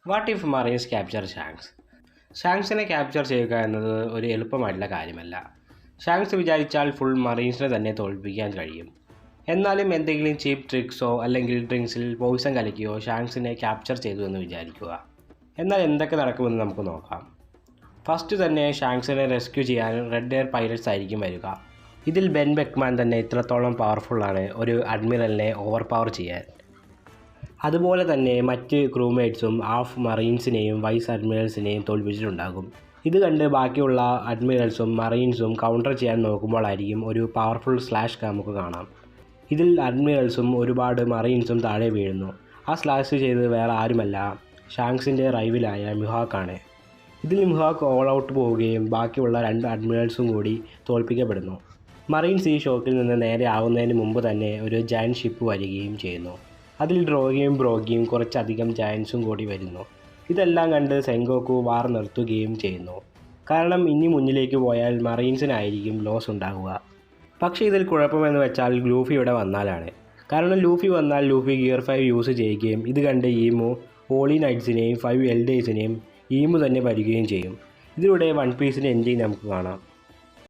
What if marines capture Shanks? ഷാങ്ക്സിനെ capture ചെയ്യുക എന്നത് ഒരു എളുപ്പമായിട്ടുള്ള കാര്യമല്ല. ഷാങ്ക്സ് വിചാരിച്ചാൽ ഫുൾ മറീൻസിനെ തന്നെ തോൽപ്പിക്കാൻ കഴിയും. എന്നാലും എന്തെങ്കിലും ചീപ്പ് ട്രിക്സോ അല്ലെങ്കിൽ ഡ്രിങ്ക്സിൽ പോയിസൺ കലക്കിയോ ഷാങ്ക്സിനെ ക്യാപ്ചർ ചെയ്തു എന്ന് വിചാരിക്കുക. എന്നാൽ എന്തൊക്കെ നടക്കുമെന്ന് നമുക്ക് നോക്കാം. ഫസ്റ്റ് തന്നെ ഷാങ്ക്സിനെ റെസ്ക്യൂ ചെയ്യാൻ റെഡ് എയർ പൈലറ്റ്സ് ആയിരിക്കും വരിക. ഇതിൽ ബെൻ ബെക്ക്മാൻ തന്നെ ഇത്രത്തോളം പവർഫുള്ളാണ് ഒരു അഡ്മിറലിനെ ഓവർ പവർ ചെയ്യാൻ. അതുപോലെ തന്നെ മറ്റ് ക്രൂമേറ്റ്സും ഹാഫ് മറീൻസിനെയും വൈസ് അഡ്മിറൽസിനെയും തോൽപ്പിച്ചിട്ടുണ്ടാകും. ഇത് കണ്ട് ബാക്കിയുള്ള അഡ്മിറൽസും മറീൻസും കൗണ്ടർ ചെയ്യാൻ നോക്കുമ്പോഴായിരിക്കും ഒരു പവർഫുൾ സ്ലാഷ് നമുക്ക് കാണാം. ഇതിൽ അഡ്മിറൽസും ഒരുപാട് മറീൻസും താഴെ വീഴുന്നു. ആ സ്ലാഷ് ചെയ്ത് വേറെ ആരുമല്ല, ഷാങ്ക്സിൻ്റെ റൈവലായ മിഹാക്കാണ്. ഇതിൽ മിഹാക്ക് ഓൾ ഔട്ട് പോവുകയും ബാക്കിയുള്ള 2 അഡ്മിറൽസും കൂടി തോൽപ്പിക്കപ്പെടുന്നു. മറീൻസ് ഈ ഷോക്കിൽ നിന്ന് നേരെ ആവുന്നതിന് മുമ്പ് തന്നെ ഒരു ജയൻറ്റ് ഷിപ്പ് വരികയും ചെയ്യുന്നു. അതിൽ ഡ്രോഗിയും ബ്രോഗിയും കുറച്ചധികം ജയൻസും കൂടി വരുന്നു. ഇതെല്ലാം കണ്ട് സെങ്കോക്കു വാർ നിർത്തുകയും ചെയ്യുന്നു. കാരണം ഇനി മുന്നിലേക്ക് പോയാൽ മറീൻസിനായിരിക്കും ലോസ് ഉണ്ടാകുക. പക്ഷേ ഇതിൽ കുഴപ്പമെന്ന് വെച്ചാൽ ലൂഫി ഇവിടെ വന്നാലാണ്. കാരണം ലൂഫി വന്നാൽ ലൂഫി ഗിയർ 5 യൂസ് ചെയ്യുകയും ഇത് കണ്ട് ഈമു ഹോളി നൈറ്റ്സിനെയും 5 എൽഡേഴ്സിനെയും ഈമു തന്നെ വരികയും ചെയ്യും. ഇതിലൂടെ വൺ പീസിൻ്റെ എൻഡിങ് നമുക്ക് കാണാം.